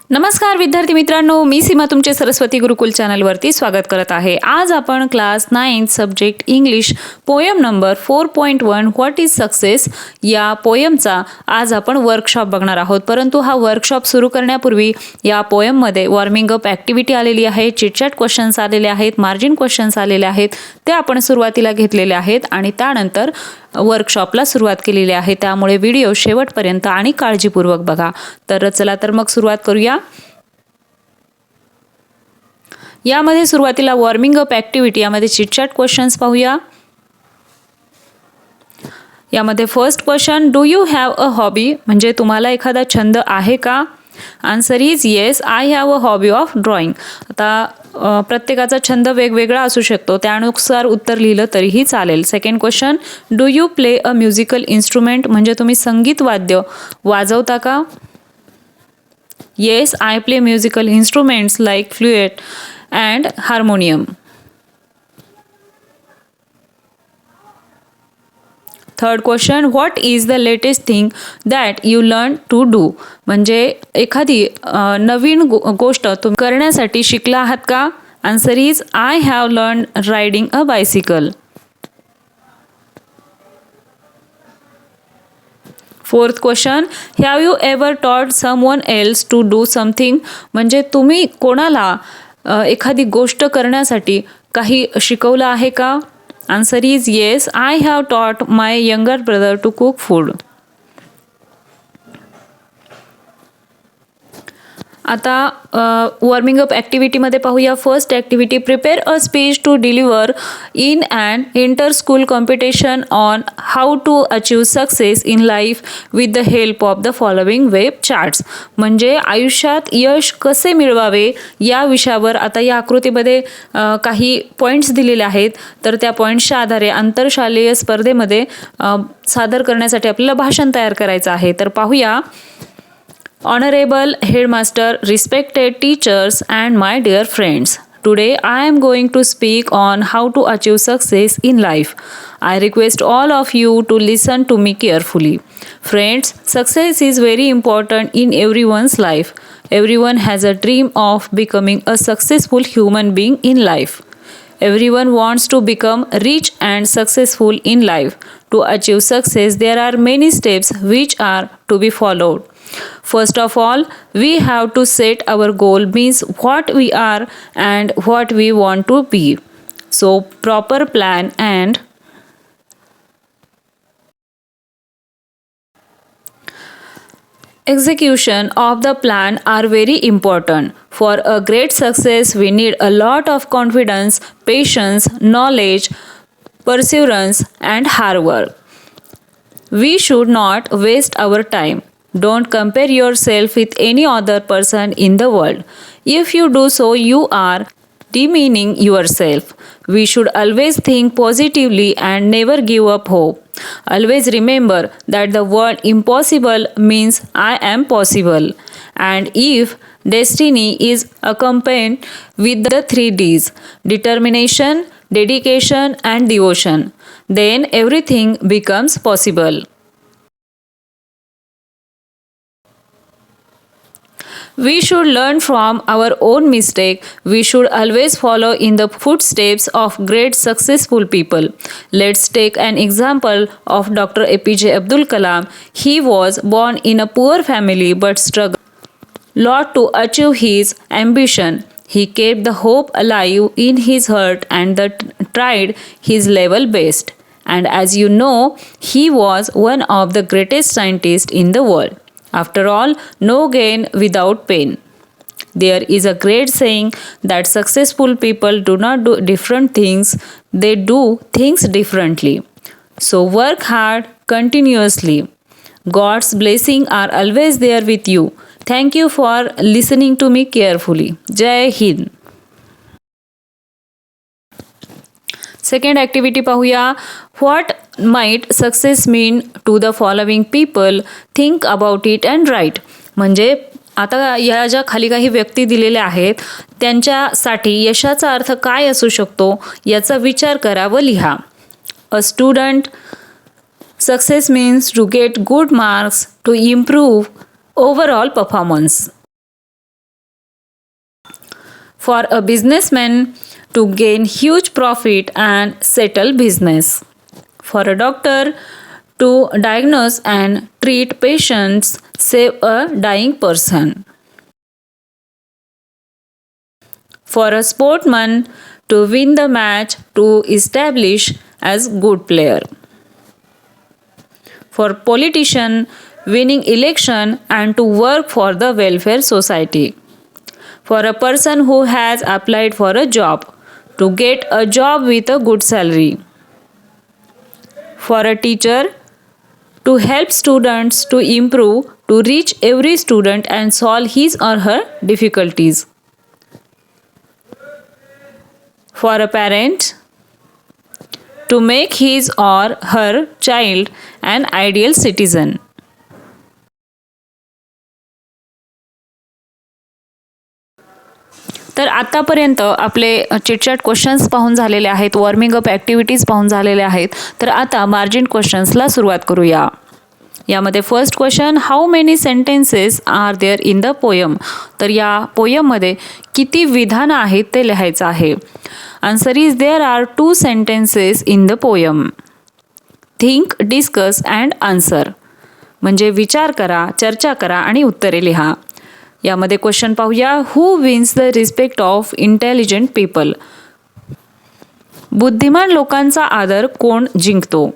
नमस्कार विद्यार्थी मित्रांनो, मी सीमा तुमचे सरस्वती गुरुकुल चॅनलवरती स्वागत करत आहे। आज आपण class 9 subject English poem number 4.1 what is success या पोएमचा आज आपण वर्कशॉप बघणार आहोत। परंतु हा वर्कशॉप सुरू करण्यापूर्वी या पोएममध्ये वॉर्मिंग अप ॲक्टिव्हिटी आलेली आहे, चिटचॅट क्वेश्चन्स आलेले आहेत, मार्जिन क्वेश्चन्स आलेले आहेत, ते आपण सुरुवातीला घेतलेले आहेत आणि त्यानंतर वर्कशॉपला सुरुवात केलेली आहे। त्यामुळे व्हिडिओ शेवटपर्यंत आणि काळजीपूर्वक बघा। तर चला तर मग सुरुवात करूया। यामध्ये सुरुवातीला वॉर्मिंग अप ॲक्टिव्हिटी यामध्ये चिटचॅट क्वेश्चन्स पाहूया। यामध्ये first question, do you have a hobby, म्हणजे तुम्हाला एखादा छंद आहे का? Answer is yes, I have a hobby of drawing. आता प्रत्येकाचा छंद वेगवेगळा असू शकतो, त्यानुसार उत्तर लिहिलं तरीही चालेल। Second question, do you play a musical instrument, म्हणजे तुम्ही संगीत वाद्य वाजवता का? Yes, I play musical instruments like flute and harmonium. Third question, what is the latest thing that you learn to do, म्हणजे एखादी नवीन गोष्ट तुम्ही करण्यासाठी शिकला आहात का? Answer is I have learn riding a bicycle. Fourth question, have you ever taught someone else to do something, म्हणजे तुम्ही कोणाला एखादी गोष्ट करण्यासाठी काही शिकवलं आहे का? Answer is yes, I have taught my younger brother to cook food. आता वॉर्मिंग अप ॲक्टिव्हिटीमध्ये पाहूया। First activity, prepare a speech to deliver in and inter school competition on how to achieve success in life with the help of the following web charts, म्हणजे आयुष्यात यश कसे मिळवावे या विषयावर आता या आकृतीमध्ये काही पॉईंट्स दिलेले आहेत। तर त्या पॉईंट्सच्या आधारे आंतरशालेय स्पर्धेमध्ये सादर करण्यासाठी आपल्याला भाषण तयार करायचं आहे। तर पाहूया। Honorable Headmaster, respected teachers and my dear friends, today I am going to speak on how to achieve success in life. I request all of you to listen to me carefully. Friends, success is very important in everyone's life. Everyone has a dream of becoming a successful human being in life. Everyone wants to become rich and successful in life. To achieve success, there are many steps which are to be followed. First of all, we have to set our goal, means what we are and what we want to be. So, proper plan and execution of the plan are very important. For a great success, we need a lot of confidence, patience, knowledge, perseverance, and hard work. We should not waste our time. Don't compare yourself with any other person in the world. If you do so, you are demeaning yourself. We should always think positively and never give up hope. Always remember that the word impossible means I am possible. And if destiny is accompanied with the 3 Ds, determination, dedication, and devotion, then everything becomes possible. We should learn from our own mistake. We should always follow in the footsteps of great successful people. Let's take an example of Dr. APJ Abdul Kalam. He was born in a poor family but struggled a lot to achieve his ambition. He kept the hope alive in his heart and tried his level best. And as you know, he was one of the greatest scientists in the world. After all, no gain without pain. There is a great saying that successful people do not do different things, they do things differently. So work hard continuously. God's blessings are always there with you. Thank you for listening to me carefully. Jai Hind. Second activity पाहूया। What might success mean to the following people, think about it and write, म्हणजे आता या ज्या खाली काही व्यक्ती दिलेल्या आहेत त्यांच्यासाठी यशाचा अर्थ काय असू शकतो याचा विचार करा व लिहा। A student, success means to get good marks to improve overall performance. For a businessman to gain huge profit and settle business. For a doctor to diagnose and treat patients, save a dying person. For a sportsman to win the match to establish as good player. For politician winning election and to work for the welfare society. For a person who has applied for a job to get a job with a good salary. For a teacher to help students to improve, to reach every student and solve his or her difficulties. For a parent to make his or her child an ideal citizen. तर आतापर्यंत आपले chitchat questions पाहून झालेले आहेत, warming up activities पाहून झालेल्या आहेत. तर आता मार्जिन क्वेश्चन्सला सुरुवात करूया. यामध्ये first question, how many sentences are there in the poem. तर या पोयममध्ये किती विधानं आहेत ते लिहायचं आहे. Answer is there are 2 sentences in the poem. Think, discuss and answer म्हणजे विचार करा, चर्चा करा आणि उत्तरे लिहा. यामध्ये क्वेश्चन पाहूया, who wins the respect of intelligent people. बुद्धिमान लोकांचा आदर कोण जिंकतो.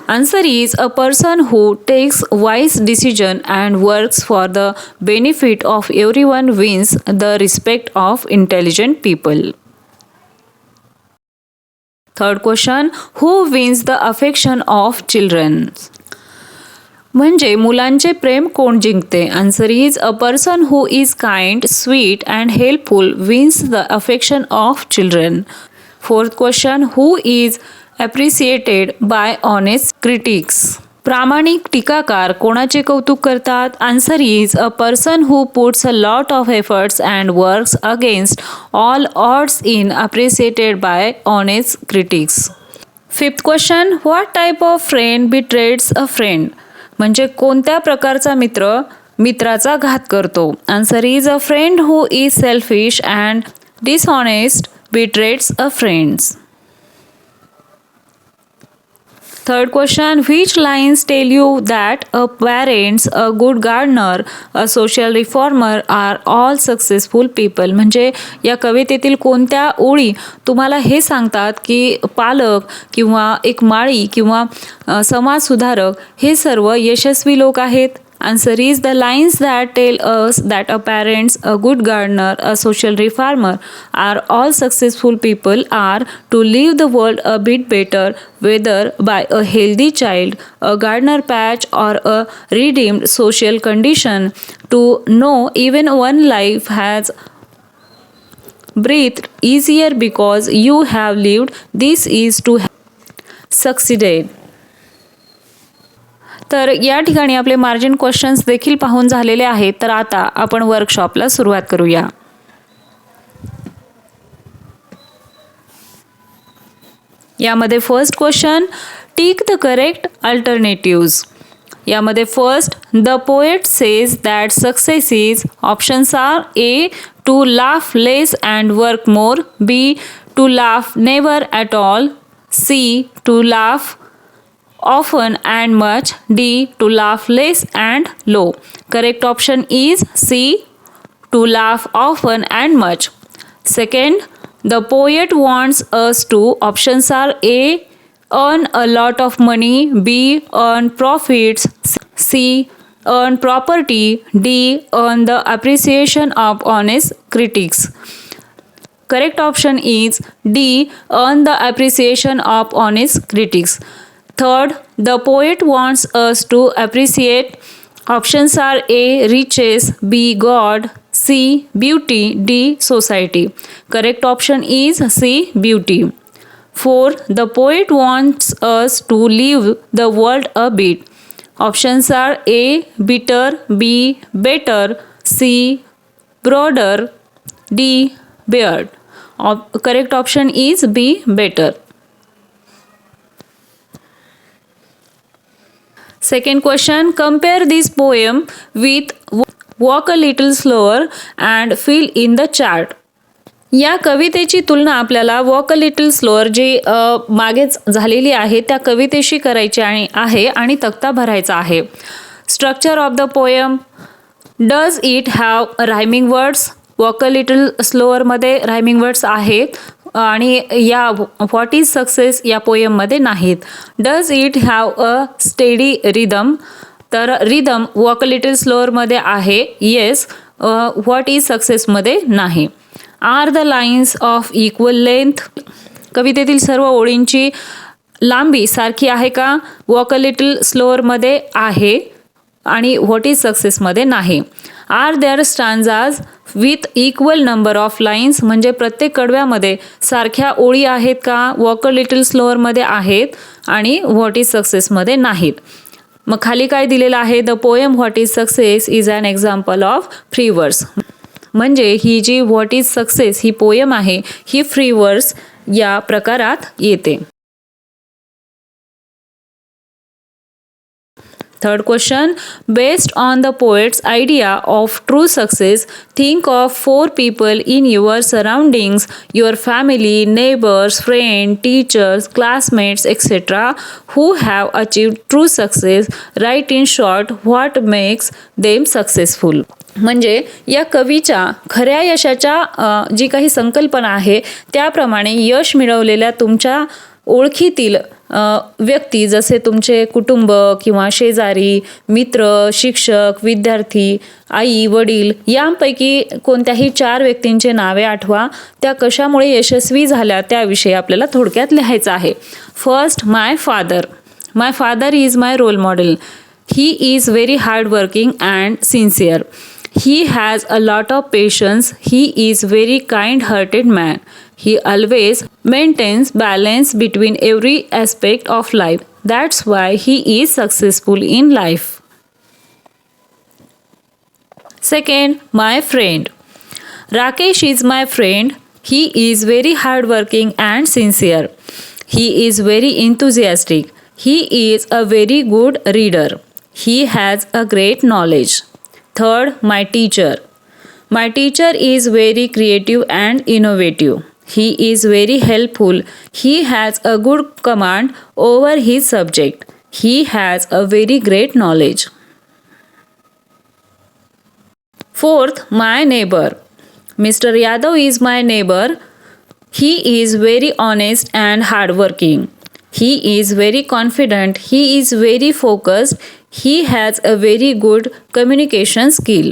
Answer is a person who takes wise decision and works for the benefit of everyone wins the respect of intelligent people. Third question, who wins the affection of children. म्हणजे मुलांचे प्रेम कोण जिंकते. Answer is a person who is kind, sweet and helpful wins the affection of children. Fourth question, who is ॲप्रिसिएटेड by honest critics. प्रामाणिक टीकाकार कोणाचे कौतुक करतात. Answer is a person who puts a lot of efforts and works against all odds in appreciated by honest critics. Fifth question, what type of friend betrays a friend. म्हणजे कोणत्या प्रकारचा मित्र मित्राचा घात करतो. Answer is a friend who is selfish and dishonest betrays a friends. Third question, which lines tell you that a parents, a good gardener, a social reformer are all successful people. म्हणजे या कवितेतील कोणत्या ओळी तुम्हाला हे सांगतात की पालक किंवा एक माळी किंवा समाजसुधारक हे सर्व यशस्वी लोक आहेत. Answer is the lines that tell us that a parents, a good gardener, a social reformer are all successful people are to leave the world a bit better, whether by a healthy child, a gardener patch or a redeemed social condition, to know even one life has breathed easier because you have lived. This is to have succeeded. तर या ठिकाणी आपले margin questions देखील पाहून झालेले आहेत. तर आता आपण वर्कशॉपला सुरुवात करूया. यामध्ये first question, tick the correct alternatives. यामध्ये first, the poet says that success is. Options are A, to laugh less and work more, B, to laugh never at all, C, to laugh often and much, D, to laugh less and low. Correct option is C, to laugh often and much. Second, the poet wants us to. Options are A, earn a lot of money, B, earn profits, C, earn property, D, earn the appreciation of honest critics. Correct option is D, earn the appreciation of honest critics. Third, the poet wants us to appreciate. Options are A, riches, B, God, C, beauty, D, society. Correct option is C, beauty. Fourth, the poet wants us to leave the world a bit. Options are A, bitter, B, better, C, broader, D, beard. Correct option is B, better. Second question, compare this poem with walk a little slower and fill in the chart. या कवितेची तुलना आपल्याला walk a little slower जी मागेच झालेली आहे त्या कवितेशी करायची आहे आणि तक्ता भरायचा आहे. Structure of the poem. Does it have rhyming words? Walk a little स्लोअरमध्ये रायमिंग वर्ड्स आहेत आणि या व्हॉट इज सक्सेस या पोयममध्ये नाहीत. Does it have a steady rhythm? तर रिदम वॉक अ लिटल स्लोअरमध्ये आहे, येस. व्हॉट इज सक्सेसमध्ये नाही. Are the lines of equal length? कवितेतील सर्व ओळींची लांबी सारखी आहे का? वॉक अ लिटल स्लोअरमध्ये आहे आणि व्हॉट इज सक्सेसमध्ये नाही. Are there stanzas with equal number of lines? म्हणजे प्रत्येक कडव्यामध्ये सारख्या ओळी आहेत का? वॉक अ लिटल स्लोअरमध्ये आहेत आणि व्हॉट इज सक्सेसमध्ये नाहीत. मग खाली काय दिलेलं आहे? The poem what is success is an example of free verse. म्हणजे ही जी व्हॉट इज सक्सेस ही पोयम आहे ही फ्री वर्स या प्रकारात येते. Third question. Based on the poet's idea of true success think of 4 people in your surroundings, your family, neighbors, friends, teachers, classmates, etc. who have achieved true success. Write in short what makes them successful. म्हणजे या कवीच्या खऱ्या यशाच्या जी काही संकल्पना आहे त्याप्रमाणे यश मिळवलेल्या तुमच्या ओळखीतील व्यक्ती जसे तुमचे कुटुंब किंवा शेजारी, मित्र, शिक्षक, विद्यार्थी, आई, वडील यांपैकी कोणत्याही 4 व्यक्तींचे नावे आठवा. त्या कशामुळे यशस्वी झाल्या त्याविषयी आपल्याला थोडक्यात लिहायचं आहे. First, my father. My father is my role model. He is very hard working and sincere. He has a lot of patience. He is very kind-hearted man. He always maintains balance between every aspect of life. That's why he is successful in life. Second, my friend. Rakesh is my friend. He is very hardworking and sincere. He is very enthusiastic. He is a very good reader. He has a great knowledge. Third, my teacher. My teacher is very creative and innovative. He is very helpful. He has a good command over his subject. He has a very great knowledge. Fourth, my neighbor. Mr. Yadav is my neighbor. He is very honest and hardworking. He is very confident. He is very focused. He has a very good communication skill.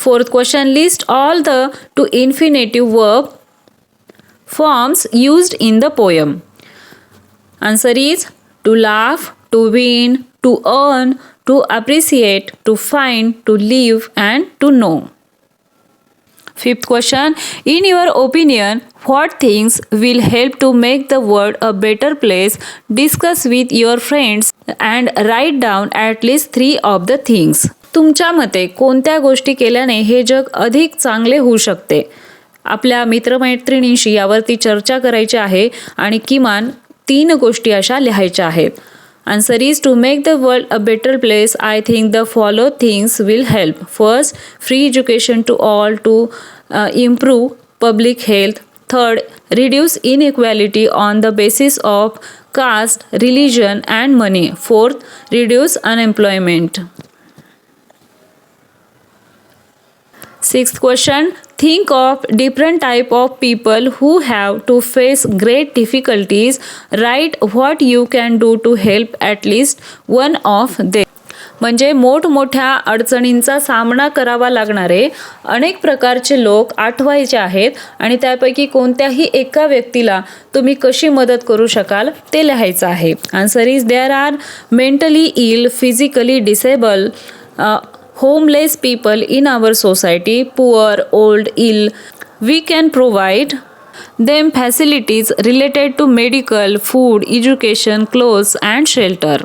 Fourth question. List all the to infinitive verb forms used in the poem. Answer is to laugh, to win, to earn, to appreciate, to find, to live and to know. Fifth question. In your opinion, what things will help to make the world a better place? Discuss with your friends and write down at least 3 of the things. तुमच्या मते कोणत्या गोष्टी केल्याने हे जग अधिक चांगले होऊ शकते? आपल्या मित्रमैत्रिणींशी यावरती चर्चा करायची आहे आणि किमान 3 गोष्टी अशा लिहायच्या आहेत. Answer is to make the world a better place. I think the follow things will help. First, free education to all to improve public health. Third, reduce inequality on the basis of caste, religion and money. Fourth, reduce unemployment. Sixth question. Think of different type of people who have to face great difficulties. Write what you can do to help at least one of them. म्हणजे मोठमोठ्या अडचणींचा सामना करावा लागणारे अनेक प्रकारचे लोक आठवायचे आहेत आणि त्यापैकी कोणत्याही एका व्यक्तीला तुम्ही कशी मदत करू शकाल ते लिहायचं आहे. Answer is there are mentally ill, physically disable, homeless people in our society, poor, old, ill. We can provide them facilities related to medical, food, education, clothes and shelter.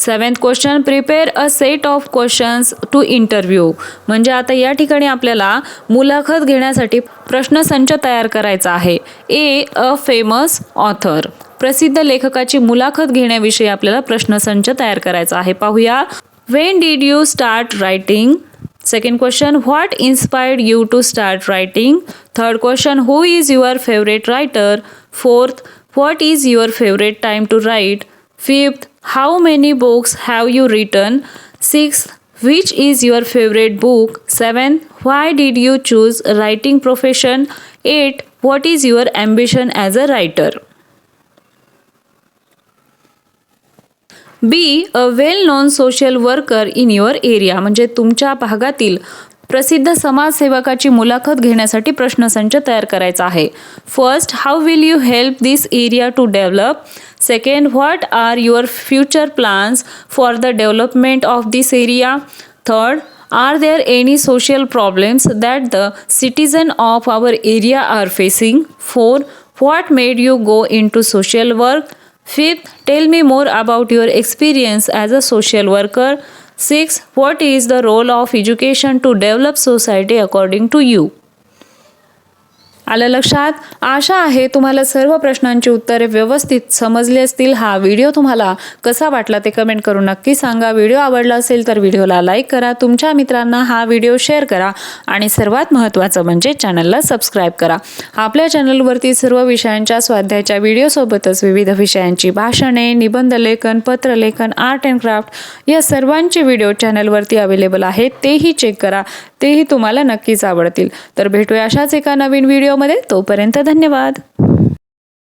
Seventh question. Prepare a set of questions to interview. म्हणजे आता या ठिकाणी आपल्याला मुलाखत घेण्यासाठी प्रश्नसंच तयार करायचा आहे. A. A famous author. प्रसिद्ध लेखकाची मुलाखत घेण्याविषयी आपल्याला प्रश्नसंच तयार करायचा आहे. पाहूया. When did you start writing? Second question, what inspired you to start writing? Third question, who is your favorite writer? Fourth, what is your favorite time to write? Fifth, how many books have you written? Sixth, which is your favorite book? Seventh, why did you choose a writing profession? Eight, what is your ambition as a writer? Be a well non social worker in your area. म्हणजे तुमच्या भागातील प्रसिद्ध समाजसेवकाची मुलाखत घेण्यासाठी प्रश्नसंच तयार करायचा आहे. First, how will you help this area to develop? Second, what are your future plans for the development of this area? Third, are there any social problems that the citizen of our area are facing? Four, what made you go into social work? Fifth, tell me more about your experience as a social worker. Sixth, what is the role of education to develop society according to you? आलं लक्षात? आशा आहे तुम्हाला सर्व प्रश्नांची उत्तरे व्यवस्थित समजली असतील. हा व्हिडिओ तुम्हाला कसा वाटला ते कमेंट करून नक्की सांगा. व्हिडिओ आवडला असेल तर व्हिडिओला लाईक करा, तुमच्या मित्रांना हा व्हिडिओ शेअर करा आणि सर्वात महत्त्वाचं म्हणजे चॅनलला सबस्क्राईब करा. आपल्या चॅनलवरती सर्व विषयांच्या स्वाध्यायाच्या व्हिडिओसोबतच विविध विषयांची भाषणे, निबंधलेखन, पत्रलेखन, आर्ट अँड क्राफ्ट या सर्वांचे व्हिडिओ चॅनलवरती अवेलेबल आहेत. तेही चेक करा, तेही तुम्हाला नक्कीच आवडतील. तर भेटूया अशाच एका नवीन व्हिडिओमध्ये. तोपर्यंत धन्यवाद.